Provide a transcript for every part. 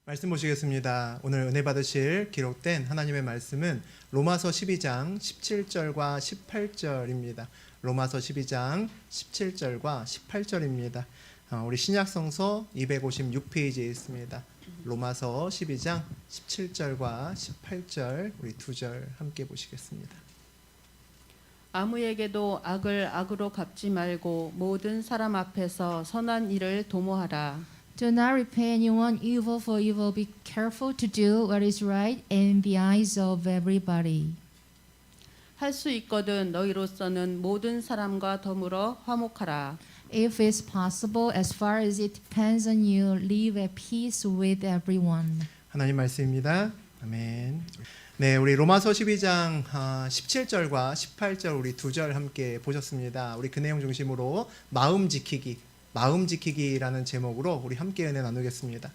말씀 보시겠습니다. 오늘 은혜 받으실 기록된 하나님의 말씀은 로마서 12장 17절과 18절입니다. 로마서 12장 17절과 18절입니다. 우리 신약성서 256페이지에 있습니다. 로마서 12장 17절과 18절 우리 두 절 함께 보시겠습니다. 아무에게도 악을 악으로 갚지 말고 모든 사람 앞에서 선한 일을 도모하라. Do not repay anyone evil for evil. Be careful to do what is right in the eyes of everybody. 할 수 있거든 너희로서는 모든 사람과 더불어 화목하라. If it's possible, as far as it depends on you, live at peace with everyone. 하나님 말씀입니다. 아멘. 네, 우리 로마서 12장 17절과 18절 우리 두 절 함께 보셨습니다. 우리 그 내용 중심으로 마음 지키기라는 제목으로 우리 함께 은혜 나누겠습니다.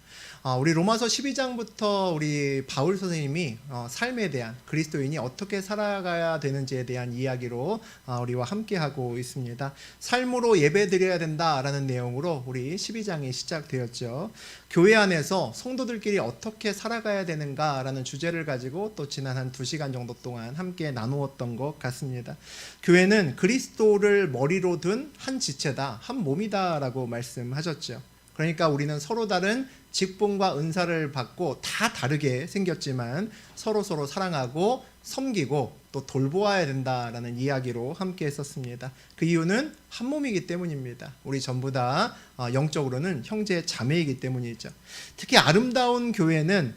우리 로마서 12장부터 우리 바울 선생님이 삶에 대한 그리스도인이 어떻게 살아가야 되는지에 대한 이야기로 우리와 함께 하고 있습니다. 삶으로 예배드려야 된다라는 내용으로 우리 12장이 시작되었죠. 교회 안에서 성도들끼리 어떻게 살아가야 되는가라는 주제를 가지고 또 지난 한 2시간 정도 동안 함께 나누었던 것 같습니다. 교회는 그리스도를 머리로 둔 한 지체다, 한 몸이다라고 말씀하셨죠. 그러니까 우리는 서로 다른 직분과 은사를 받고 다 다르게 생겼지만 서로 사랑하고 섬기고 또 돌보아야 된다라는 이야기로 함께 했었습니다. 그 이유는 한 몸이기 때문입니다. 우리 전부 다 영적으로는 형제 자매이기 때문이죠. 특히 아름다운 교회는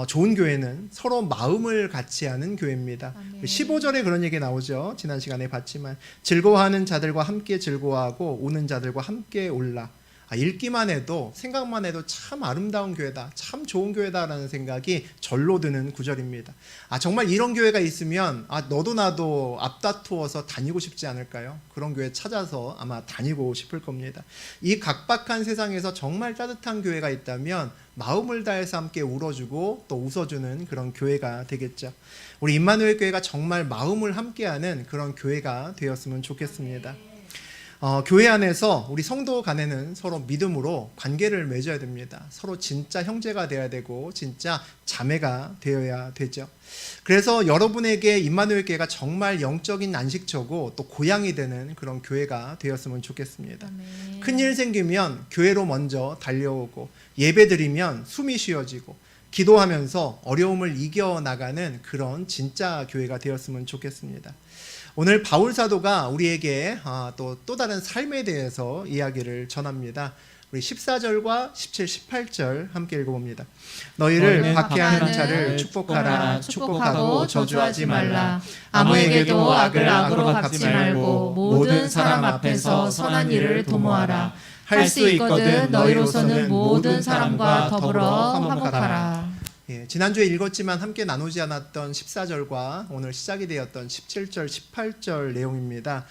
좋은 교회는 서로 마음을 같이 하는 교회입니다. 아멘. 15절에 그런 얘기 나오죠. 지난 시간에 봤지만 즐거워하는 자들과 함께 즐거워하고 우는 자들과 함께 울라. 읽기만 해도 생각만 해도 참 아름다운 교회다, 참 좋은 교회다라는 생각이 절로 드는 구절입니다. 정말 이런 교회가 있으면 너도 나도 앞다투어서 다니고 싶지 않을까요? 그런 교회 찾아서 아마 다니고 싶을 겁니다. 이 각박한 세상에서 정말 따뜻한 교회가 있다면 마음을 다해서 함께 울어주고 또 웃어주는 그런 교회가 되겠죠. 우리 임마누엘 교회가 정말 마음을 함께하는 그런 교회가 되었으면 좋겠습니다. 교회 안에서 우리 성도 간에는 서로 믿음으로 관계를 맺어야 됩니다. 서로 진짜 형제가 되어야 되고 진짜 자매가 되어야 되죠. 그래서 여러분에게 임마누엘 교회가 정말 영적인 안식처고 또 고향이 되는 그런 교회가 되었으면 좋겠습니다. 아멘. 큰일 생기면 교회로 먼저 달려오고 예배드리면 숨이 쉬어지고 기도하면서 어려움을 이겨나가는 그런 진짜 교회가 되었으면 좋겠습니다. 오늘 바울 사도가 우리에게 또 다른 삶에 대해서 이야기를 전합니다. 우리 14절과 17, 18절 함께 읽어봅니다. 너희를 박해하는 자를 축복하라. 축복하고 저주하지 말라. 아무에게도 악을 악으로 갚지 말고 모든 사람 앞에서 선한 일을 도모하라. 할 수 있거든 너희로서는 모든 사람과 더불어 화목하라. 지난주에 읽었지만 함께 나누지 않았던 14절과 오늘 시작이 되었던 17절, 18절 내용입니다.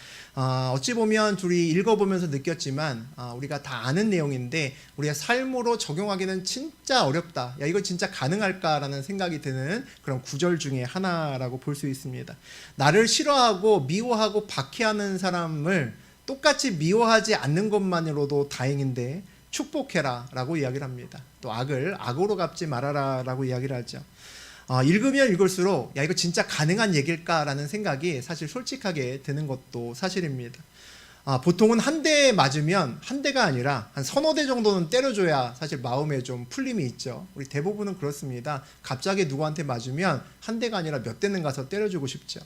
어찌 보면 둘이 읽어보면서 느꼈지만 우리가 다 아는 내용인데 우리가 삶으로 적용하기는 진짜 어렵다. 이거 진짜 가능할까라는 생각이 드는 그런 구절 중에 하나라고 볼 수 있습니다. 나를 싫어하고 미워하고 박해하는 사람을 똑같이 미워하지 않는 것만으로도 다행인데 축복해라 라고 이야기를 합니다. 또 악을 악으로 갚지 말아라 라고 이야기를 하죠. 읽으면 읽을수록 이거 진짜 가능한 얘기일까 라는 생각이 사실 솔직하게 드는 것도 사실입니다. 보통은 한 대 맞으면 한 대가 아니라 한 서너 대 정도는 때려줘야 사실 마음에 좀 풀림이 있죠. 우리 대부분은 그렇습니다. 갑자기 누구한테 맞으면 한 대가 아니라 몇 대는 가서 때려주고 싶죠.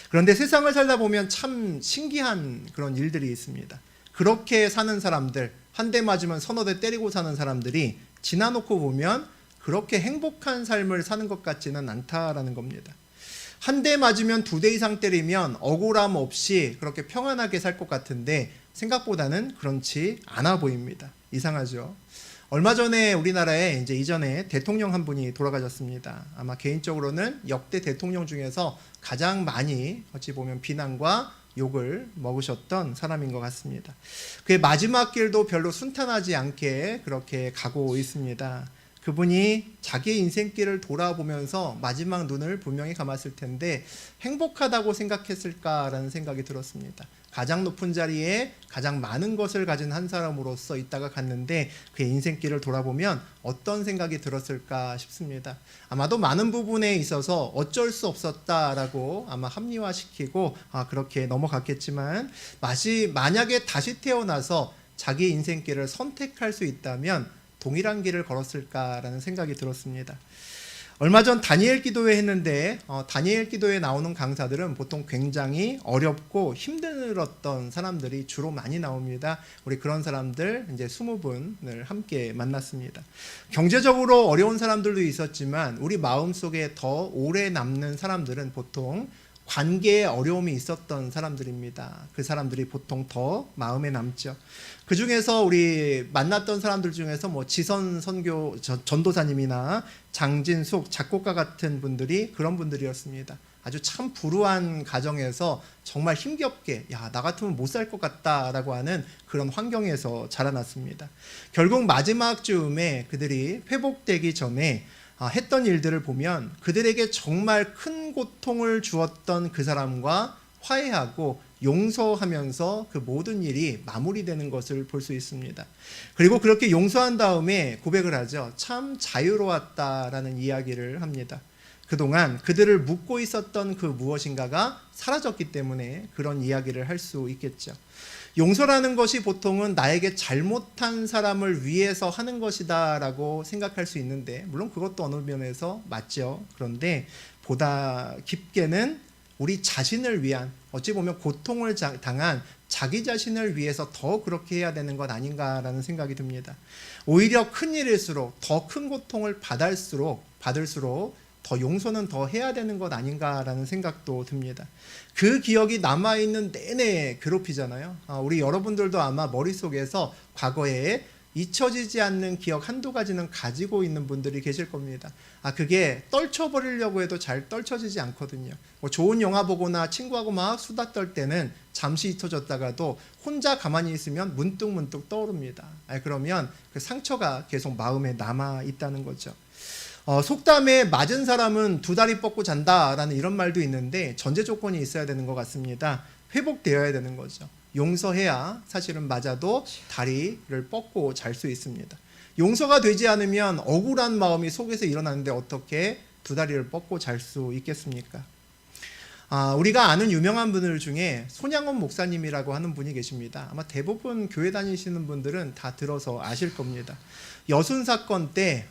그런데 세상을 살다 보면 참 신기한 그런 일들이 있습니다. 그렇게 사는 사람들, 한 대 맞으면 서너 대 때리고 사는 사람들이 지나놓고 보면 그렇게 행복한 삶을 사는 것 같지는 않다라는 겁니다. 한 대 맞으면 2대 이상 때리면 억울함 없이 그렇게 평안하게 살 것 같은데 생각보다는 그렇지 않아 보입니다. 이상하죠? 얼마 전에 우리나라에 이전에 대통령 한 분이 돌아가셨습니다. 아마 개인적으로는 역대 대통령 중에서 가장 많이 어찌 보면 비난과 욕을 먹으셨던 사람인 것 같습니다. 그의 마지막 길도 별로 순탄하지 않게 그렇게 가고 있습니다. 그분이 자기의 인생길을 돌아보면서 마지막 눈을 분명히 감았을 텐데 행복하다고 생각했을까라는 생각이 들었습니다. 가장 높은 자리에 가장 많은 것을 가진 한 사람으로서 있다가 갔는데 그의 인생길을 돌아보면 어떤 생각이 들었을까 싶습니다. 아마도 많은 부분에 있어서 어쩔 수 없었다라고 아마 합리화시키고 그렇게 넘어갔겠지만 만약에 다시 태어나서 자기 인생길을 선택할 수 있다면 동일한 길을 걸었을까라는 생각이 들었습니다. 얼마 전 다니엘 기도회 했는데 다니엘 기도회에 나오는 강사들은 보통 굉장히 어렵고 힘들었던 사람들이 주로 많이 나옵니다. 우리 그런 사람들 이제 20분을 함께 만났습니다. 경제적으로 어려운 사람들도 있었지만 우리 마음속에 더 오래 남는 사람들은 보통 관계에 어려움이 있었던 사람들입니다. 그 사람들이 보통 더 마음에 남죠. 그 중에서 우리 만났던 사람들 중에서 뭐 지선 선교 전도사님이나 장진숙 작곡가 같은 분들이 그런 분들이었습니다. 아주 참 불우한 가정에서 정말 힘겹게 나 같으면 못 살 것 같다라고 하는 그런 환경에서 자라났습니다. 결국 마지막 즈음에 그들이 회복되기 전에 했던 일들을 보면 그들에게 정말 큰 고통을 주었던 그 사람과 화해하고 용서하면서 그 모든 일이 마무리되는 것을 볼 수 있습니다. 그리고 그렇게 용서한 다음에 고백을 하죠. 참 자유로웠다라는 이야기를 합니다. 그동안 그들을 묶고 있었던 그 무엇인가가 사라졌기 때문에 그런 이야기를 할 수 있겠죠. 용서라는 것이 보통은 나에게 잘못한 사람을 위해서 하는 것이다라고 생각할 수 있는데 물론 그것도 어느 면에서 맞죠. 그런데 보다 깊게는 우리 자신을 위한 어찌 보면 고통을 당한 자기 자신을 위해서 더 그렇게 해야 되는 것 아닌가라는 생각이 듭니다. 오히려 큰 일일수록 더 큰 고통을 받을수록 더 용서는 더 해야 되는 것 아닌가라는 생각도 듭니다. 그 기억이 남아있는 내내 괴롭히잖아요. 우리 여러분들도 아마 머릿속에서 과거에 잊혀지지 않는 기억 한두 가지는 가지고 있는 분들이 계실 겁니다. 그게 떨쳐버리려고 해도 잘 떨쳐지지 않거든요. 뭐 좋은 영화 보거나 친구하고 막 수다 떨 때는 잠시 잊혀졌다가도 혼자 가만히 있으면 문득 떠오릅니다. 그러면 그 상처가 계속 마음에 남아 있다는 거죠. 속담에 맞은 사람은 두 다리 뻗고 잔다라는 이런 말도 있는데 전제 조건이 있어야 되는 것 같습니다. 회복되어야 되는 거죠. 용서해야 사실은 맞아도 다리를 뻗고 잘 수 있습니다. 용서가 되지 않으면 억울한 마음이 속에서 일어나는데 어떻게 두 다리를 뻗고 잘 수 있겠습니까? 우리가 아는 유명한 분들 중에 손양원 목사님이라고 하는 분이 계십니다. 아마 대부분 교회 다니시는 분들은 다 들어서 아실 겁니다. 여순 사건 때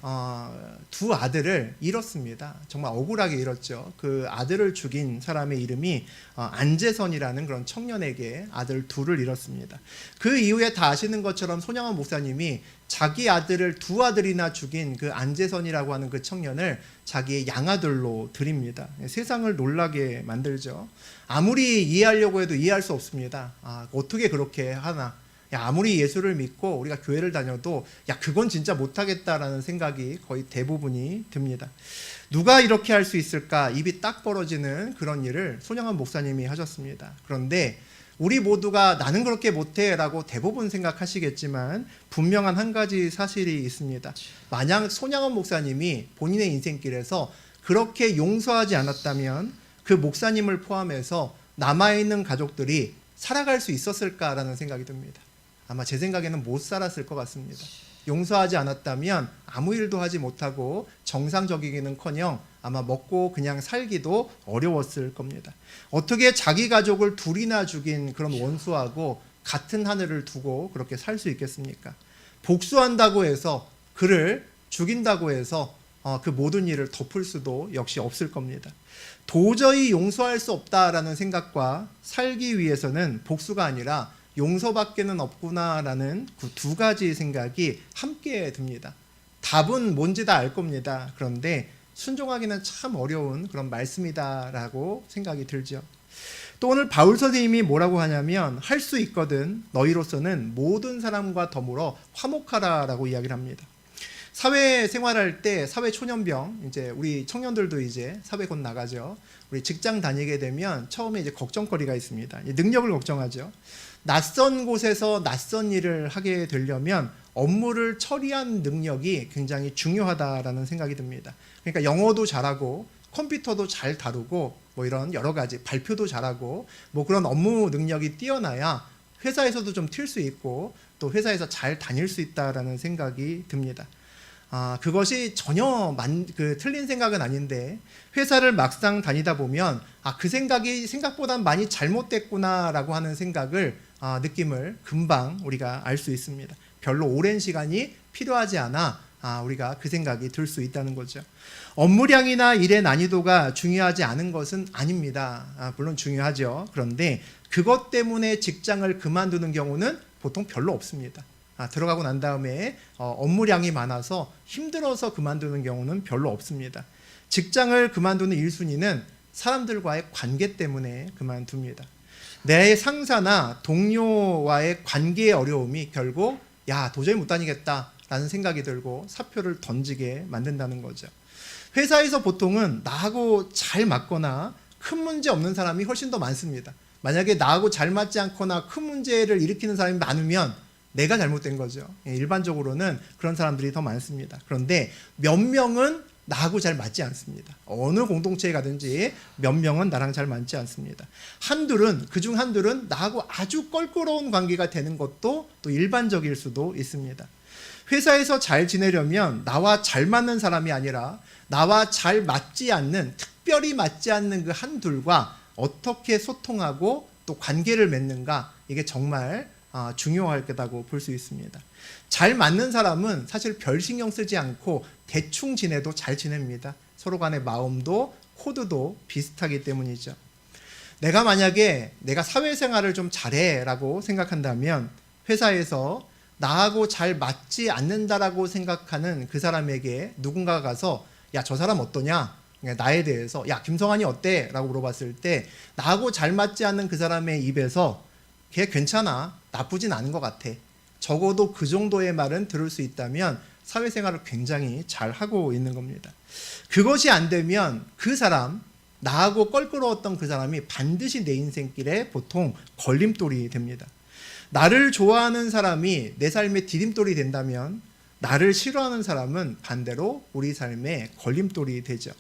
두 아들을 잃었습니다. 정말 억울하게 잃었죠. 그 아들을 죽인 사람의 이름이 안재선이라는 그런 청년에게 아들 둘을 잃었습니다. 그 이후에 다 아시는 것처럼 손양원 목사님이 자기 아들을 두 아들이나 죽인 그 안재선이라고 하는 그 청년을 자기의 양아들로 드립니다. 세상을 놀라게 만들죠. 아무리 이해하려고 해도 이해할 수 없습니다. 어떻게 그렇게 하나. 아무리 예수를 믿고 우리가 교회를 다녀도 그건 진짜 못하겠다라는 생각이 거의 대부분이 듭니다. 누가 이렇게 할 수 있을까? 입이 딱 벌어지는 그런 일을 손양원 목사님이 하셨습니다. 그런데 우리 모두가 나는 그렇게 못해라고 대부분 생각하시겠지만 분명한 한 가지 사실이 있습니다. 만약 손양원 목사님이 본인의 인생길에서 그렇게 용서하지 않았다면 그 목사님을 포함해서 남아있는 가족들이 살아갈 수 있었을까라는 생각이 듭니다. 아마 제 생각에는 못 살았을 것 같습니다. 용서하지 않았다면 아무 일도 하지 못하고 정상적이기는커녕 아마 먹고 그냥 살기도 어려웠을 겁니다. 어떻게 자기 가족을 둘이나 죽인 그런 원수하고 같은 하늘을 두고 그렇게 살 수 있겠습니까? 복수한다고 해서 그를 죽인다고 해서 그 모든 일을 덮을 수도 역시 없을 겁니다. 도저히 용서할 수 없다라는 생각과 살기 위해서는 복수가 아니라 용서밖에는 없구나라는 그 두 가지 생각이 함께 듭니다. 답은 뭔지 다 알 겁니다. 그런데 순종하기는 참 어려운 그런 말씀이다라고 생각이 들죠. 또 오늘 바울 선생님이 뭐라고 하냐면 할 수 있거든 너희로서는 모든 사람과 더불어 화목하라라고 이야기를 합니다. 사회 생활할 때 사회 초년병, 이제 우리 청년들도 이제 사회 곧 나가죠. 우리 직장 다니게 되면 처음에 이제 걱정거리가 있습니다. 능력을 걱정하죠. 낯선 곳에서 낯선 일을 하게 되려면 업무를 처리한 능력이 굉장히 중요하다라는 생각이 듭니다. 그러니까 영어도 잘하고 컴퓨터도 잘 다루고 뭐 이런 여러 가지 발표도 잘하고 뭐 그런 업무 능력이 뛰어나야 회사에서도 좀 튈 수 있고 또 회사에서 잘 다닐 수 있다라는 생각이 듭니다. 그것이 전혀 틀린 생각은 아닌데 회사를 막상 다니다 보면 그 생각이 생각보다 많이 잘못됐구나라고 하는 생각을 느낌을 금방 우리가 알 수 있습니다. 별로 오랜 시간이 필요하지 않아 우리가 그 생각이 들 수 있다는 거죠. 업무량이나 일의 난이도가 중요하지 않은 것은 아닙니다. 물론 중요하죠. 그런데 그것 때문에 직장을 그만두는 경우는 보통 별로 없습니다. 들어가고 난 다음에 업무량이 많아서 힘들어서 그만두는 경우는 별로 없습니다. 직장을 그만두는 1순위는 사람들과의 관계 때문에 그만둡니다. 내 상사나 동료와의 관계의 어려움이 결국 도저히 못 다니겠다라는 생각이 들고 사표를 던지게 만든다는 거죠. 회사에서 보통은 나하고 잘 맞거나 큰 문제 없는 사람이 훨씬 더 많습니다. 만약에 나하고 잘 맞지 않거나 큰 문제를 일으키는 사람이 많으면 내가 잘못된 거죠. 일반적으로는 그런 사람들이 더 많습니다. 그런데 몇 명은 나하고 잘 맞지 않습니다. 어느 공동체에 가든지 몇 명은 나랑 잘 맞지 않습니다. 그중 한둘은 나하고 아주 껄끄러운 관계가 되는 것도 또 일반적일 수도 있습니다. 회사에서 잘 지내려면 나와 잘 맞는 사람이 아니라 나와 잘 맞지 않는, 특별히 맞지 않는 그 한둘과 어떻게 소통하고 또 관계를 맺는가, 이게 정말 중요할 거라고 볼 수 있습니다. 잘 맞는 사람은 사실 별 신경 쓰지 않고 대충 지내도 잘 지냅니다. 서로 간의 마음도 코드도 비슷하기 때문이죠. 만약에 내가 사회생활을 좀 잘해라고 생각한다면 회사에서 나하고 잘 맞지 않는다라고 생각하는 그 사람에게 누군가가 가서 저 사람 어떠냐? 나에 대해서 김성환이 어때? 라고 물어봤을 때 나하고 잘 맞지 않는 그 사람의 입에서 걔 괜찮아, 나쁘진 않은 것 같아, 적어도 그 정도의 말은 들을 수 있다면 사회생활을 굉장히 잘하고 있는 겁니다. 그것이 안 되면 그 사람, 나하고 껄끄러웠던 그 사람이 반드시 내 인생길에 보통 걸림돌이 됩니다. 나를 좋아하는 사람이 내 삶의 디딤돌이 된다면 나를 싫어하는 사람은 반대로 우리 삶의 걸림돌이 되죠.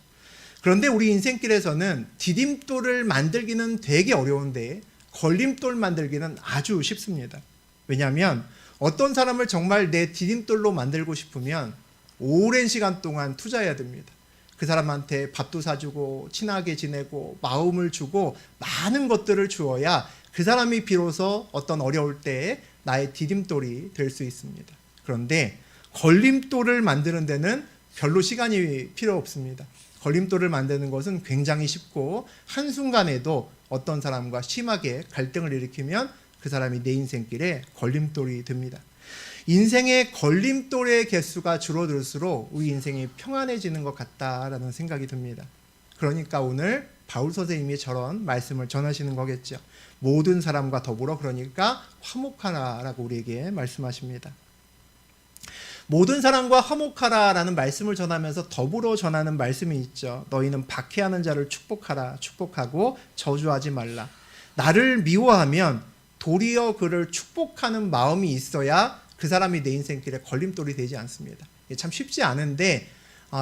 그런데 우리 인생길에서는 디딤돌을 만들기는 되게 어려운데 걸림돌 만들기는 아주 쉽습니다. 왜냐하면 어떤 사람을 정말 내 디딤돌로 만들고 싶으면 오랜 시간 동안 투자해야 됩니다. 그 사람한테 밥도 사주고 친하게 지내고 마음을 주고 많은 것들을 주어야 그 사람이 비로소 어떤 어려울 때에 나의 디딤돌이 될 수 있습니다. 그런데 걸림돌을 만드는 데는 별로 시간이 필요 없습니다. 걸림돌을 만드는 것은 굉장히 쉽고 한순간에도 어떤 사람과 심하게 갈등을 일으키면 그 사람이 내 인생길에 걸림돌이 됩니다. 인생의 걸림돌의 개수가 줄어들수록 우리 인생이 평안해지는 것 같다라는 생각이 듭니다. 그러니까 오늘 바울 선생님이 저런 말씀을 전하시는 거겠죠. 모든 사람과 더불어 그러니까 화목하라라고 우리에게 말씀하십니다. 모든 사람과 화목하라라는 말씀을 전하면서 더불어 전하는 말씀이 있죠. 너희는 박해하는 자를 축복하라. 축복하고 저주하지 말라. 나를 미워하면 도리어 그를 축복하는 마음이 있어야 그 사람이 내 인생길에 걸림돌이 되지 않습니다. 참 쉽지 않은데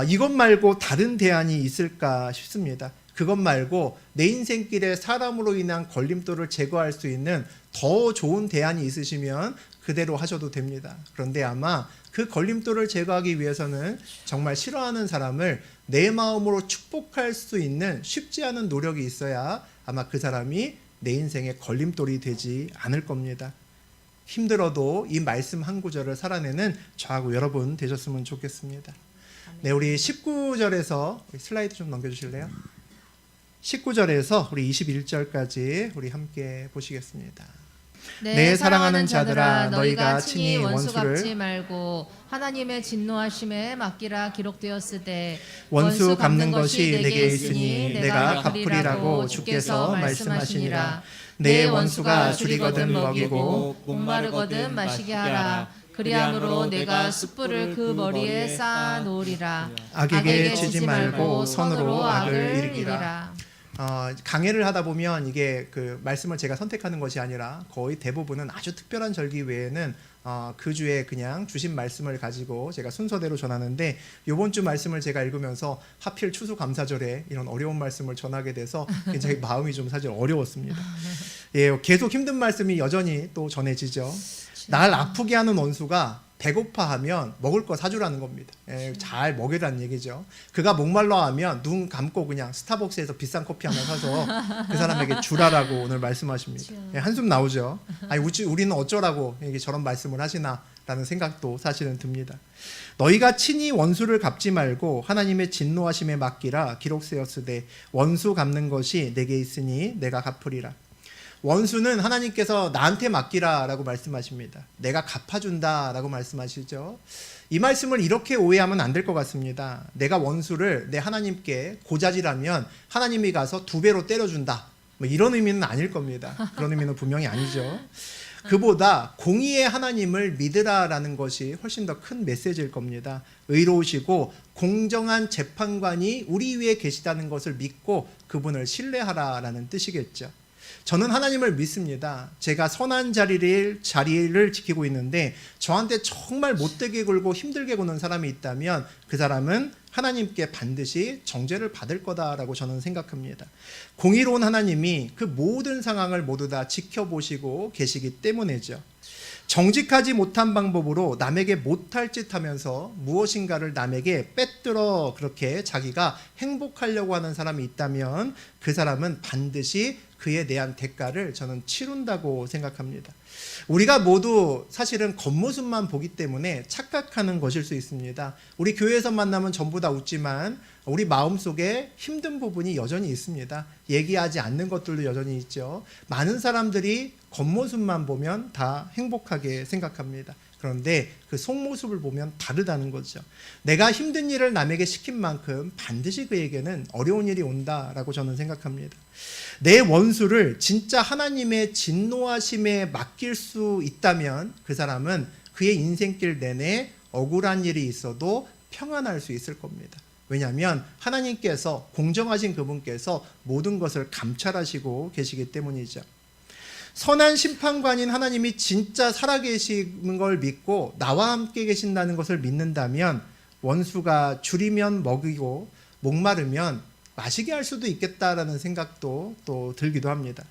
이것 말고 다른 대안이 있을까 싶습니다. 그것 말고 내 인생길에 사람으로 인한 걸림돌을 제거할 수 있는 더 좋은 대안이 있으시면 그대로 하셔도 됩니다. 그런데 아마 그 걸림돌을 제거하기 위해서는 정말 싫어하는 사람을 내 마음으로 축복할 수 있는 쉽지 않은 노력이 있어야 아마 그 사람이 내 인생의 걸림돌이 되지 않을 겁니다. 힘들어도 이 말씀 한 구절을 살아내는 저하고 여러분 되셨으면 좋겠습니다. 네, 우리 19절에서 슬라이드 좀 넘겨주실래요? 19절에서 우리 21절까지 우리 함께 보시겠습니다. 내 사랑하는 자들아, 너희가 친히 원수 갚지 말고 하나님의 진노하심에 맡기라. 기록되었으되 원수 갚는 것이 내게 있으니 내가 갚으리라고 주께서 말씀하시니라. 내 원수가 줄이거든 먹이고 목마르거든 마시게 하라. 그리함으로 내가 숯불을 그 머리에 쌓아 놓으리라. 악에게 지지 말고 선으로 악을 일으키라. 일으키라. 강해를 하다 보면 이게 그 말씀을 제가 선택하는 것이 아니라 거의 대부분은 아주 특별한 절기 외에는 그 주에 그냥 주신 말씀을 가지고 제가 순서대로 전하는데, 이번 주 말씀을 제가 읽으면서 하필 추수감사절에 이런 어려운 말씀을 전하게 돼서 굉장히 마음이 좀 사실 어려웠습니다. 예, 계속 힘든 말씀이 여전히 또 전해지죠. 날 아프게 하는 원수가 배고파하면 먹을 거 사주라는 겁니다. 예, 잘 먹이라는 얘기죠. 그가 목말라하면 눈 감고 그냥 스타벅스에서 비싼 커피 하나 사서 그 사람에게 주라라고 오늘 말씀하십니다. 예, 한숨 나오죠. 아니 우리는 어쩌라고 이게 저런 말씀을 하시나라는 생각도 사실은 듭니다. 너희가 친히 원수를 갚지 말고 하나님의 진노하심에 맡기라. 기록되었으되 원수 갚는 것이 내게 있으니 내가 갚으리라. 원수는 하나님께서 나한테 맡기라라고 말씀하십니다. 내가 갚아준다라고 말씀하시죠. 이 말씀을 이렇게 오해하면 안 될 것 같습니다. 내가 원수를 내 하나님께 고자질하면 하나님이 가서 2배로 때려준다, 뭐 이런 의미는 아닐 겁니다. 그런 의미는 분명히 아니죠. 그보다 공의의 하나님을 믿으라라는 것이 훨씬 더 큰 메시지일 겁니다. 의로우시고 공정한 재판관이 우리 위에 계시다는 것을 믿고 그분을 신뢰하라라는 뜻이겠죠. 저는 하나님을 믿습니다. 제가 선한 자리를 지키고 있는데 저한테 정말 못되게 굴고 힘들게 구는 사람이 있다면 그 사람은 하나님께 반드시 정죄를 받을 거다라고 저는 생각합니다. 공의로운 하나님이 그 모든 상황을 모두 다 지켜보시고 계시기 때문이죠. 정직하지 못한 방법으로 남에게 못할 짓 하면서 무엇인가를 남에게 빼들어 그렇게 자기가 행복하려고 하는 사람이 있다면 그 사람은 반드시 그에 대한 대가를 저는 치른다고 생각합니다. 우리가 모두 사실은 겉모습만 보기 때문에 착각하는 것일 수 있습니다. 우리 교회에서 만나면 전부 다 웃지만 우리 마음속에 힘든 부분이 여전히 있습니다. 얘기하지 않는 것들도 여전히 있죠. 많은 사람들이 겉모습만 보면 다 행복하게 생각합니다. 그런데 그 속모습을 보면 다르다는 거죠. 내가 힘든 일을 남에게 시킨 만큼 반드시 그에게는 어려운 일이 온다라고 저는 생각합니다. 내 원수를 진짜 하나님의 진노하심에 맡길 수 있다면 그 사람은 그의 인생길 내내 억울한 일이 있어도 평안할 수 있을 겁니다. 왜냐하면 하나님께서, 공정하신 그분께서 모든 것을 감찰하시고 계시기 때문이죠. 선한 심판관인 하나님이 진짜 살아계시는 걸 믿고 나와 함께 계신다는 것을 믿는다면 원수가 줄이면 먹이고 목마르면 마시게 할 수도 있겠다라는 생각도 또 들기도 합니다.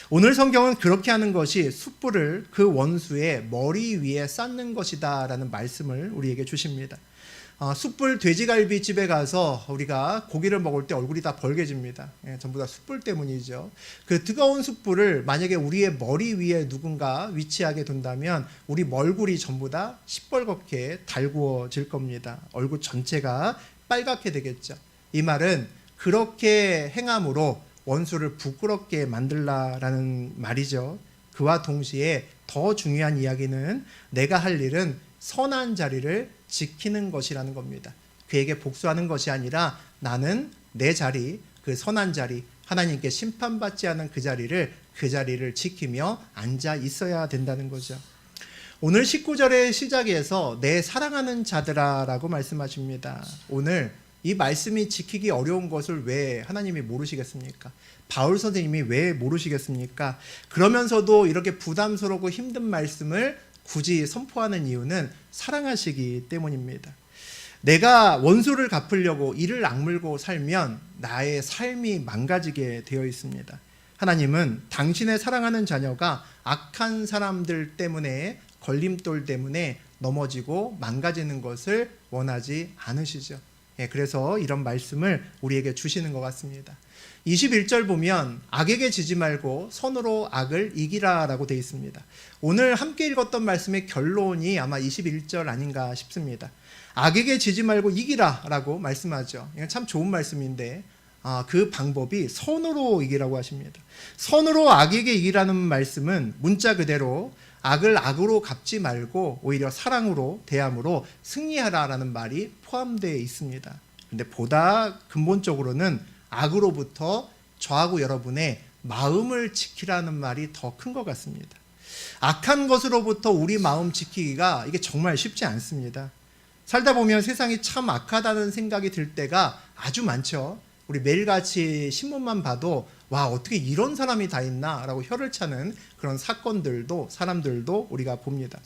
오늘 성경은 그렇게 하는 것이 숯불을 그 원수의 머리 위에 쌓는 것이다 라는 말씀을 우리에게 주십니다. 숯불 돼지갈비 집에 가서 우리가 고기를 먹을 때 얼굴이 다 벌개집니다. 전부 다 숯불 때문이죠. 그 뜨거운 숯불을 만약에 우리의 머리 위에 누군가 위치하게 둔다면 우리 얼굴이 전부 다 시뻘겋게 달구어질 겁니다. 얼굴 전체가 빨갛게 되겠죠. 이 말은 그렇게 행함으로 원수를 부끄럽게 만들라라는 말이죠. 그와 동시에 더 중요한 이야기는 내가 할 일은 선한 자리를 지키는 것이라는 겁니다. 그에게 복수하는 것이 아니라 나는 내 자리, 그 선한 자리, 하나님께 심판받지 않은 그 자리를 지키며 앉아 있어야 된다는 거죠. 오늘 19절의 시작에서 내 사랑하는 자들아라고 말씀하십니다. 오늘 이 말씀이 지키기 어려운 것을 왜 하나님이 모르시겠습니까? 바울 선생님이 왜 모르시겠습니까? 그러면서도 이렇게 부담스럽고 힘든 말씀을 굳이 선포하는 이유는 사랑하시기 때문입니다. 내가 원수를 갚으려고 이를 악물고 살면 나의 삶이 망가지게 되어 있습니다. 하나님은 당신의 사랑하는 자녀가 악한 사람들 때문에, 걸림돌 때문에 넘어지고 망가지는 것을 원하지 않으시죠. 그래서 이런 말씀을 우리에게 주시는 것 같습니다. 21절 보면 악에게 지지 말고 선으로 악을 이기라 라고 되어 있습니다. 오늘 함께 읽었던 말씀의 결론이 아마 21절 아닌가 싶습니다. 악에게 지지 말고 이기라 라고 말씀하죠. 이건 참 좋은 말씀인데 그 방법이 선으로 이기라고 하십니다. 선으로 악에게 이기라는 말씀은 문자 그대로 악을 악으로 갚지 말고 오히려 사랑으로 대함으로 승리하라라는 말이 포함되어 있습니다. 근데 보다 근본적으로는 악으로부터 저하고 여러분의 마음을 지키라는 말이 더 큰 것 같습니다. 악한 것으로부터 우리 마음 지키기가 이게 정말 쉽지 않습니다. 살다 보면 세상이 참 악하다는 생각이 들 때가 아주 많죠. 우리 매일같이 신문만 봐도 와, 어떻게 이런 사람이 다 있나 라고 혀를 차는 그런 사건들도, 사람들도 우리가 봅니다.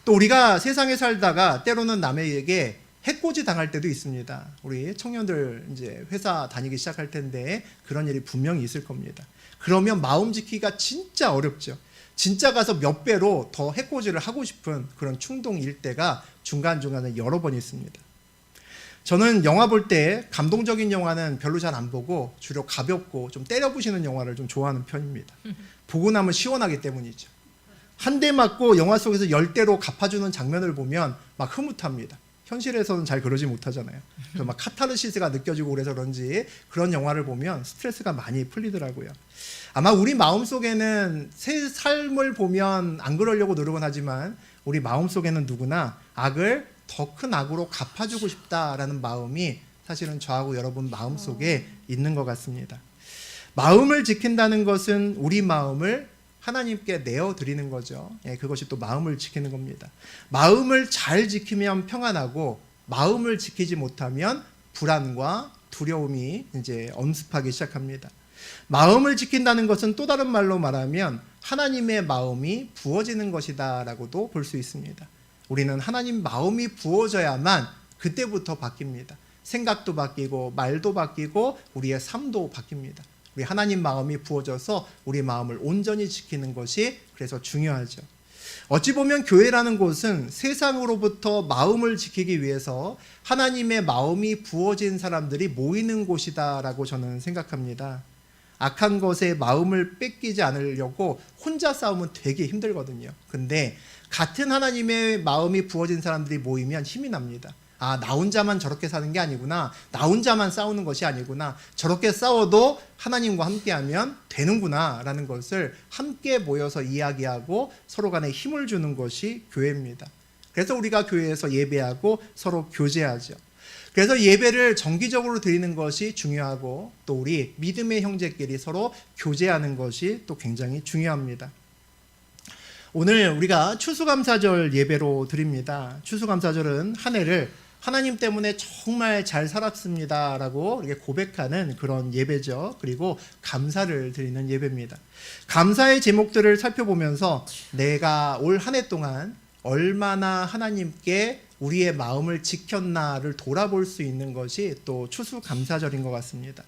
또 우리가 세상에 살다가 때로는 남에게 해코지 당할 때도 있습니다. 우리 청년들 이제 회사 다니기 시작할 텐데 그런 일이 분명히 있을 겁니다. 그러면 마음 지키기가 진짜 어렵죠. 진짜 가서 몇 배로 더 해코지를 하고 싶은 그런 충동일 때가 중간중간에 여러 번 있습니다. 저는 영화 볼 때 감동적인 영화는 별로 잘 안 보고 주로 가볍고 좀 때려부시는 영화를 좀 좋아하는 편입니다. 보고 나면 시원하기 때문이죠. 한 대 맞고 영화 속에서 10대로 갚아주는 장면을 보면 막 흐뭇합니다. 현실에서는 잘 그러지 못하잖아요. 막 카타르시스가 느껴지고 그래서 그런지 그런 영화를 보면 스트레스가 많이 풀리더라고요. 아마 우리 마음속에는 새 삶을 보면 안 그러려고 노력은 하지만 우리 마음속에는 누구나 악을 더 큰 악으로 갚아주고 싶다라는 마음이 사실은 저하고 여러분 마음속에 있는 것 같습니다. 마음을 지킨다는 것은 우리 마음을 하나님께 내어드리는 거죠. 예, 그것이 또 마음을 지키는 겁니다. 마음을 잘 지키면 평안하고 마음을 지키지 못하면 불안과 두려움이 이제 엄습하기 시작합니다. 마음을 지킨다는 것은 또 다른 말로 말하면 하나님의 마음이 부어지는 것이다라고도 볼 수 있습니다. 우리는 하나님 마음이 부어져야만 그때부터 바뀝니다. 생각도 바뀌고 말도 바뀌고 우리의 삶도 바뀝니다. 우리 하나님 마음이 부어져서 우리 마음을 온전히 지키는 것이 그래서 중요하죠. 어찌 보면 교회라는 곳은 세상으로부터 마음을 지키기 위해서 하나님의 마음이 부어진 사람들이 모이는 곳이다라고 저는 생각합니다. 악한 것에 마음을 뺏기지 않으려고 혼자 싸우면 되게 힘들거든요. 근데 같은 하나님의 마음이 부어진 사람들이 모이면 힘이 납니다. 아, 나 혼자만 저렇게 사는 게 아니구나. 나 혼자만 싸우는 것이 아니구나. 저렇게 싸워도 하나님과 함께하면 되는구나 라는 것을 함께 모여서 이야기하고 서로 간에 힘을 주는 것이 교회입니다. 그래서 우리가 교회에서 예배하고 서로 교제하죠. 그래서 예배를 정기적으로 드리는 것이 중요하고 또 우리 믿음의 형제끼리 서로 교제하는 것이 또 굉장히 중요합니다. 오늘 우리가 추수감사절 예배로 드립니다. 추수감사절은 한 해를 하나님 때문에 정말 잘 살았습니다 라고 이렇게 고백하는 그런 예배죠. 그리고 감사를 드리는 예배입니다. 감사의 제목들을 살펴보면서 내가 올 한 해 동안 얼마나 하나님께 우리의 마음을 지켰나를 돌아볼 수 있는 것이 또 추수감사절인 것 같습니다.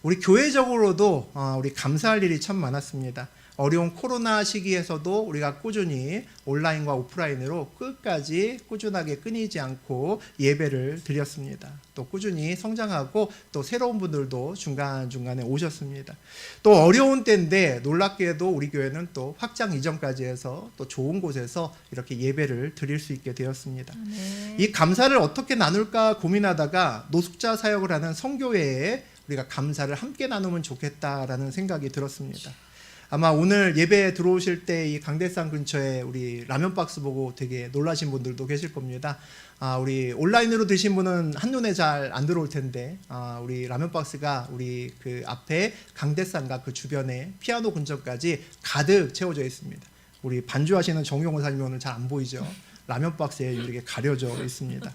우리 교회적으로도 우리 감사할 일이 참 많았습니다. 어려운 코로나 시기에서도 우리가 꾸준히 온라인과 오프라인으로 끝까지 꾸준하게 끊이지 않고 예배를 드렸습니다. 또 꾸준히 성장하고 또 새로운 분들도 중간중간에 오셨습니다. 또 어려운 때인데 놀랍게도 우리 교회는 또 확장 이전까지 해서 또 좋은 곳에서 이렇게 예배를 드릴 수 있게 되었습니다. 이 감사를 어떻게 나눌까 고민하다가 노숙자 사역을 하는 성교회에 우리가 감사를 함께 나누면 좋겠다라는 생각이 들었습니다. 아마 오늘 예배에 들어오실 때 이 강대상 근처에 우리 라면 박스 보고 되게 놀라신 분들도 계실 겁니다. 우리 온라인으로 드신 분은 한눈에 잘 안 들어올 텐데 우리 라면 박스가 우리 그 앞에 강대상과 그 주변에 피아노 근처까지 가득 채워져 있습니다. 우리 반주하시는 정용호 사님이 오늘 잘 안 보이죠? 라면 박스에 이렇게 가려져 있습니다.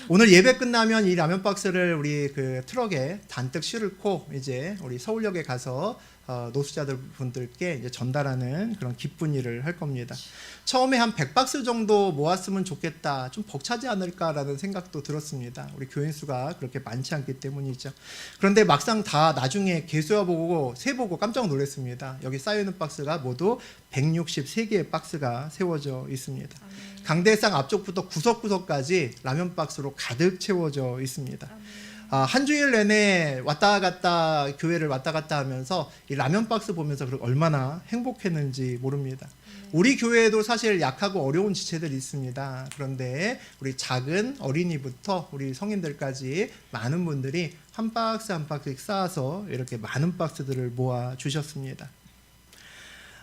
오늘 예배 끝나면 이 라면 박스를 우리 그 트럭에 단뜩 싣고 이제 우리 서울역에 가서 노숙자들 분들께 이제 전달하는 그런 기쁜 일을 할 겁니다. 처음에 한 100박스 정도 모았으면 좋겠다. 좀 벅차지 않을까라는 생각도 들었습니다. 우리 교인 수가 그렇게 많지 않기 때문이죠. 그런데 막상 다 나중에 개수해 보고 세보고 깜짝 놀랐습니다. 여기 쌓여있는 박스가 모두 163개의 박스가 세워져 있습니다. 강대상 앞쪽부터 구석구석까지 라면 박스로 가득 채워져 있습니다. 한 주일 내내 왔다 갔다 교회를 왔다 갔다 하면서 이 라면 박스 보면서 얼마나 행복했는지 모릅니다. 우리 교회에도 사실 약하고 어려운 지체들이 있습니다. 그런데 우리 작은 어린이부터 우리 성인들까지 많은 분들이 한 박스 한 박스씩 쌓아서 이렇게 많은 박스들을 모아 주셨습니다.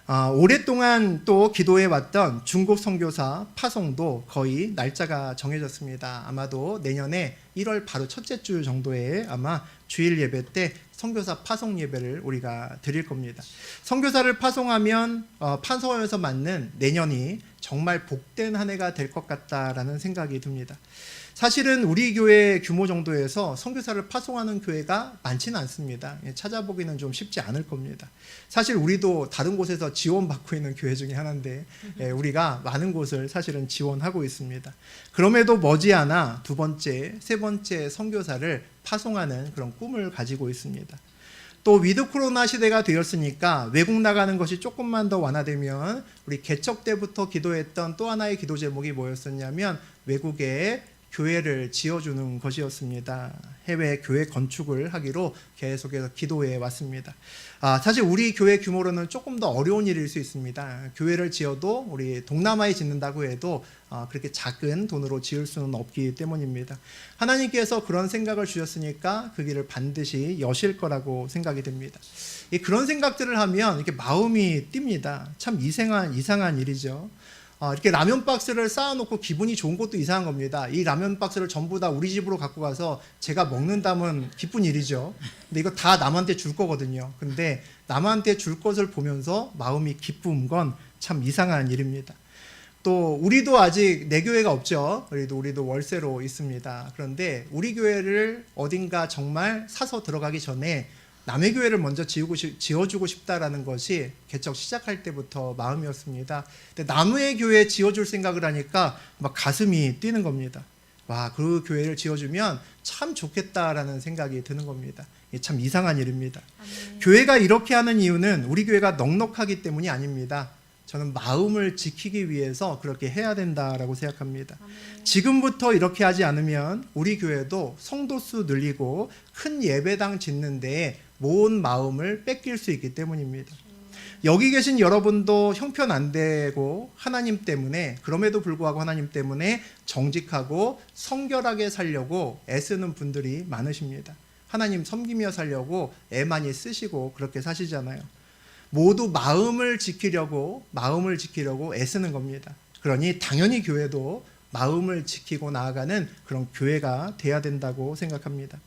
오랫동안 또 기도해 왔던 중국 선교사 파송도 거의 날짜가 정해졌습니다. 아마도 내년에 1월 바로 첫째 주 정도에 아마 주일 예배 때 선교사 파송 예배를 우리가 드릴 겁니다. 선교사를 파송하면 파송하면서 맞는 내년이 정말 복된 한 해가 될 것 같다라는 생각이 듭니다. 사실은 우리 교회 규모 정도에서 선교사를 파송하는 교회가 많지는 않습니다. 찾아보기는 좀 쉽지 않을 겁니다. 사실 우리도 다른 곳에서 지원받고 있는 교회 중에 하나인데 우리가 많은 곳을 사실은 지원하고 있습니다. 그럼에도 머지않아 두 번째, 세 번째 선교사를 파송하는 그런 꿈을 가지고 있습니다. 또 위드 코로나 시대가 되었으니까 외국 나가는 것이 조금만 더 완화되면 우리 개척 때부터 기도했던 또 하나의 기도 제목이 뭐였었냐면 외국에 교회를 지어주는 것이었습니다. 해외 교회 건축을 하기로 계속해서 기도해 왔습니다. 사실 우리 교회 규모로는 조금 더 어려운 일일 수 있습니다. 교회를 지어도 우리 동남아에 짓는다고 해도 그렇게 작은 돈으로 지을 수는 없기 때문입니다. 하나님께서 그런 생각을 주셨으니까 그 길을 반드시 여실 거라고 생각이 됩니다. 그런 생각들을 하면 이렇게 마음이 뜁니다. 참 이상한 일이죠. 이렇게 라면 박스를 쌓아놓고 기분이 좋은 것도 이상한 겁니다. 이 라면 박스를 전부 다 우리 집으로 갖고 가서 제가 먹는다면 기쁜 일이죠. 근데 이거 다 남한테 줄 거거든요. 근데 남한테 줄 것을 보면서 마음이 기쁜 건 참 이상한 일입니다. 또 우리도 아직 내 교회가 없죠. 우리도 월세로 있습니다. 그런데 우리 교회를 어딘가 정말 사서 들어가기 전에 남의 교회를 먼저 지어주고 싶다라는 것이 개척 시작할 때부터 마음이었습니다. 근데 남의 교회 지어줄 생각을 하니까 막 가슴이 뛰는 겁니다. 와, 그 교회를 지어주면 참 좋겠다라는 생각이 드는 겁니다. 이게 참 이상한 일입니다. 교회가 이렇게 하는 이유는 우리 교회가 넉넉하기 때문이 아닙니다. 저는 마음을 지키기 위해서 그렇게 해야 된다라고 생각합니다. 지금부터 이렇게 하지 않으면 우리 교회도 성도수 늘리고 큰 예배당 짓는 데에 모은 마음을 뺏길 수 있기 때문입니다. 여기 계신 여러분도 형편 안 되고 하나님 때문에, 그럼에도 불구하고 하나님 때문에 정직하고 성결하게 살려고 애쓰는 분들이 많으십니다. 하나님 섬기며 살려고 애 많이 쓰시고 그렇게 사시잖아요. 모두 마음을 지키려고 애쓰는 겁니다. 그러니 당연히 교회도 마음을 지키고 나아가는 그런 교회가 돼야 된다고 생각합니다.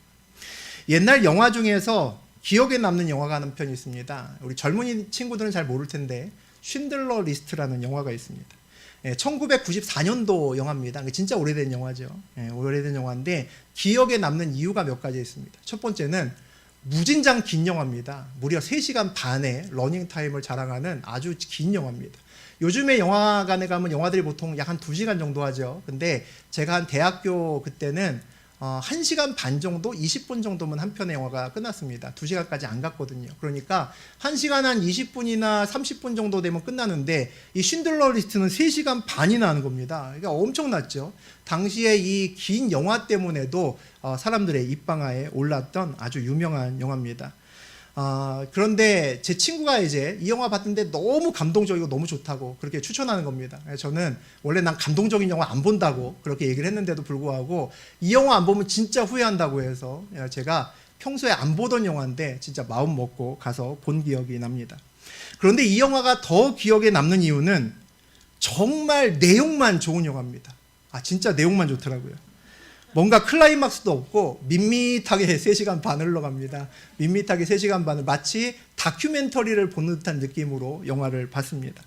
옛날 영화 중에서 기억에 남는 영화가 한 편 있습니다. 우리 젊은이 친구들은 잘 모를 텐데 쉰들러 리스트라는 영화가 있습니다. 1994년도 영화입니다. 진짜 오래된 영화죠. 오래된 영화인데 기억에 남는 이유가 몇 가지 있습니다. 첫 번째는 무진장 긴 영화입니다. 무려 3시간 반의 러닝타임을 자랑하는 아주 긴 영화입니다. 요즘에 영화관에 가면 영화들이 보통 약 한 2시간 정도 하죠. 근데 제가 한 대학교 그때는 1시간 반 정도, 20분 정도면 한 편의 영화가 끝났습니다. 2시간까지 안 갔거든요. 그러니까 1시간 한 20분이나 30분 정도 되면 끝나는데 이 쉰들러 리스트는 3시간 반이나 하는 겁니다. 그러니까 엄청났죠. 당시에 이 긴 영화 때문에도 사람들의 입방아에 올랐던 아주 유명한 영화입니다. 그런데 제 친구가 이제 이 영화 봤는데 너무 감동적이고 너무 좋다고 그렇게 추천하는 겁니다. 저는 원래 난 감동적인 영화 안 본다고 그렇게 얘기를 했는데도 불구하고 이 영화 안 보면 진짜 후회한다고 해서 제가 평소에 안 보던 영화인데 진짜 마음 먹고 가서 본 기억이 납니다. 그런데 이 영화가 더 기억에 남는 이유는 정말 내용만 좋은 영화입니다. 진짜 내용만 좋더라고요. 뭔가 클라이막스도 없고 밋밋하게 3시간 반을 흘러갑니다. 밋밋하게 3시간 반을 마치 다큐멘터리를 보는 듯한 느낌으로 영화를 봤습니다.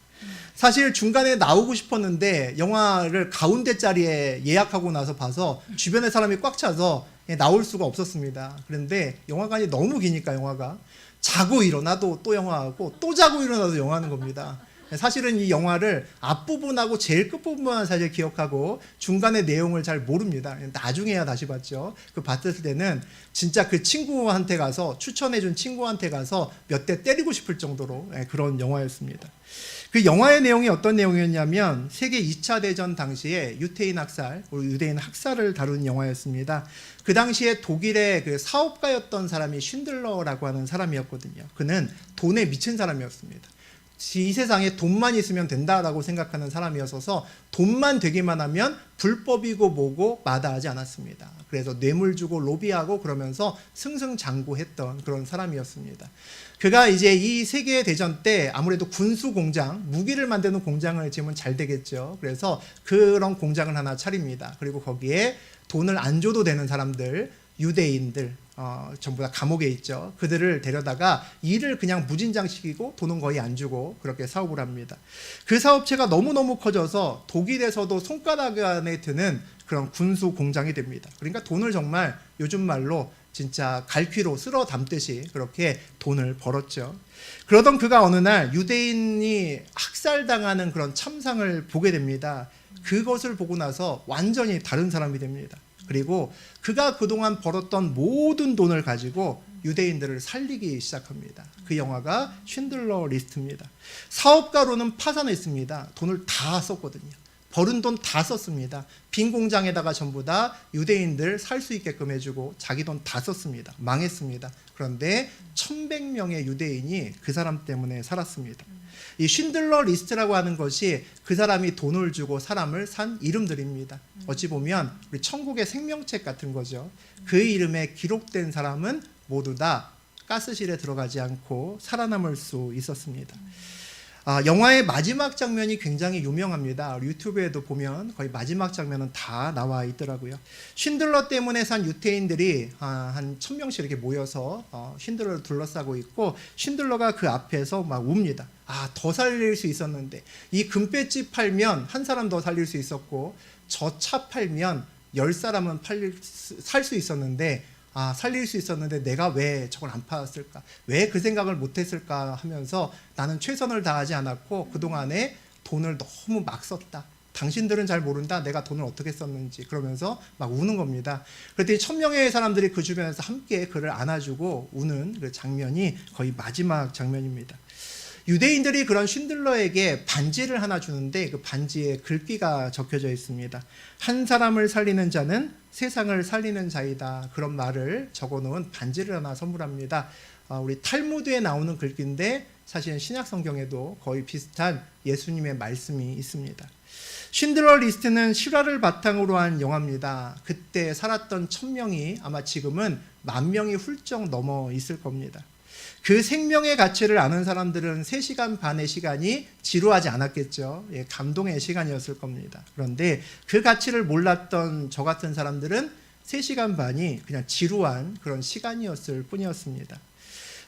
사실 중간에 나오고 싶었는데 영화를 가운데 자리에 예약하고 나서 봐서 주변에 사람이 꽉 차서 나올 수가 없었습니다. 그런데 영화관이 너무 기니까 영화가 자고 일어나도 또 영화하고 또 자고 일어나도 영화하는 겁니다. 사실은 이 영화를 앞부분하고 제일 끝부분만 사실 기억하고 중간의 내용을 잘 모릅니다. 나중에야 다시 봤죠. 그 봤을 때는 진짜 그 친구한테 가서 추천해준 친구한테 가서 몇 대 때리고 싶을 정도로 그런 영화였습니다. 그 영화의 내용이 어떤 내용이었냐면 세계 2차 대전 당시에 유대인 학살을 다룬 영화였습니다. 그 당시에 독일의 그 사업가였던 사람이 쉰들러라고 하는 사람이었거든요. 그는 돈에 미친 사람이었습니다. 이 세상에 돈만 있으면 된다라고 생각하는 사람이어서 돈만 되기만 하면 불법이고 뭐고 마다하지 않았습니다. 그래서 뇌물 주고 로비하고 그러면서 승승장구했던 그런 사람이었습니다. 그가 이제 이 세계대전 때 아무래도 군수 공장, 무기를 만드는 공장을 지으면 잘 되겠죠. 그래서 그런 공장을 하나 차립니다. 그리고 거기에 돈을 안 줘도 되는 사람들, 유대인들, 전부 다 감옥에 있죠. 그들을 데려다가 일을 그냥 무진장시키고 돈은 거의 안 주고 그렇게 사업을 합니다. 그 사업체가 너무너무 커져서 독일에서도 손가락 안에 드는 그런 군수 공장이 됩니다. 그러니까 돈을 정말 요즘 말로 진짜 갈퀴로 쓸어 담듯이 그렇게 돈을 벌었죠. 그러던 그가 어느 날 유대인이 학살당하는 그런 참상을 보게 됩니다. 그것을 보고 나서 완전히 다른 사람이 됩니다. 그리고 그가 그동안 벌었던 모든 돈을 가지고 유대인들을 살리기 시작합니다. 그 영화가 쉰들러 리스트입니다. 사업가로는 파산했습니다. 돈을 다 썼거든요. 벌은 돈 다 썼습니다. 빈 공장에다가 전부 다 유대인들 살 수 있게끔 해주고 자기 돈 다 썼습니다. 망했습니다. 그런데 1100명의 유대인이 그 사람 때문에 살았습니다. 이 쉰들러 리스트라고 하는 것이 그 사람이 돈을 주고 사람을 산 이름들입니다. 어찌 보면 우리 천국의 생명책 같은 거죠. 그 이름에 기록된 사람은 모두 다 가스실에 들어가지 않고 살아남을 수 있었습니다. 영화의 마지막 장면이 굉장히 유명합니다. 유튜브에도 보면 거의 마지막 장면은 다 나와 있더라고요. 쉰들러 때문에 산 유태인들이 한 1000명씩 이렇게 모여서 쉰들러를 둘러싸고 있고 쉰들러가 그 앞에서 막 웁니다. 더 살릴 수 있었는데 이 금배지 팔면 한 사람 더 살릴 수 있었고 저 차 팔면 10사람은 살 수 있었는데 살릴 수 있었는데 내가 왜 저걸 안 팔았을까? 왜 그 생각을 못했을까 하면서 나는 최선을 다하지 않았고 그동안에 돈을 너무 막 썼다. 당신들은 잘 모른다. 내가 돈을 어떻게 썼는지. 그러면서 막 우는 겁니다. 그랬더니 1000명의 사람들이 그 주변에서 함께 그를 안아주고 우는 그 장면이 거의 마지막 장면입니다. 유대인들이 그런 쉰들러에게 반지를 하나 주는데 그 반지에 글귀가 적혀져 있습니다. 한 사람을 살리는 자는 세상을 살리는 자이다. 그런 말을 적어놓은 반지를 하나 선물합니다. 우리 탈무드에 나오는 글귀인데 사실은 신약 성경에도 거의 비슷한 예수님의 말씀이 있습니다. 쉰들러 리스트는 실화를 바탕으로 한 영화입니다. 그때 살았던 1000명이 아마 지금은 10,000명이 훌쩍 넘어 있을 겁니다. 그 생명의 가치를 아는 사람들은 3시간 반의 시간이 지루하지 않았겠죠. 감동의 시간이었을 겁니다. 그런데 그 가치를 몰랐던 저 같은 사람들은 3시간 반이 그냥 지루한 그런 시간이었을 뿐이었습니다.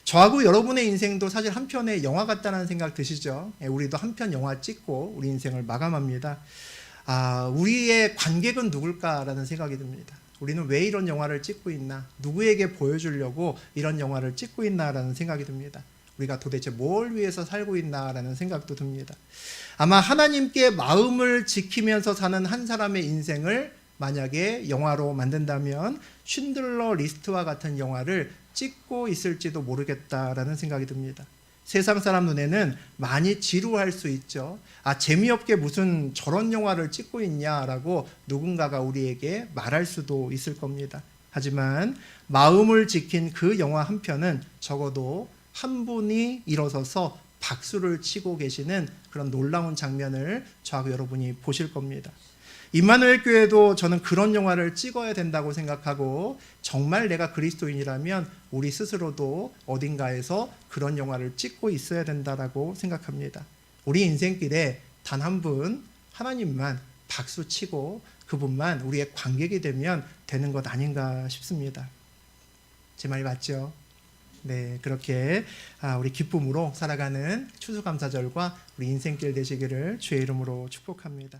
저하고 여러분의 인생도 사실 한 편의 영화 같다는 생각 드시죠? 우리도 한 편 영화 찍고 우리 인생을 마감합니다. 우리의 관객은 누굴까라는 생각이 듭니다. 우리는 왜 이런 영화를 찍고 있나? 누구에게 보여주려고 이런 영화를 찍고 있나라는 생각이 듭니다. 우리가 도대체 뭘 위해서 살고 있나라는 생각도 듭니다. 아마 하나님께 마음을 지키면서 사는 한 사람의 인생을 만약에 영화로 만든다면 쉰들러 리스트와 같은 영화를 찍고 있을지도 모르겠다라는 생각이 듭니다. 세상 사람 눈에는 많이 지루할 수 있죠. 재미없게 무슨 저런 영화를 찍고 있냐라고 누군가가 우리에게 말할 수도 있을 겁니다. 하지만 마음을 지킨 그 영화 한 편은 적어도 한 분이 일어서서 박수를 치고 계시는 그런 놀라운 장면을 저하고 여러분이 보실 겁니다. 임마누엘 교회도 저는 그런 영화를 찍어야 된다고 생각하고 정말 내가 그리스도인이라면 우리 스스로도 어딘가에서 그런 영화를 찍고 있어야 된다라고 생각합니다. 우리 인생길에 단 한 분 하나님만 박수치고 그분만 우리의 관객이 되면 되는 것 아닌가 싶습니다. 제 말이 맞죠? 네, 그렇게 우리 기쁨으로 살아가는 추수감사절과 우리 인생길 되시기를 주의 이름으로 축복합니다.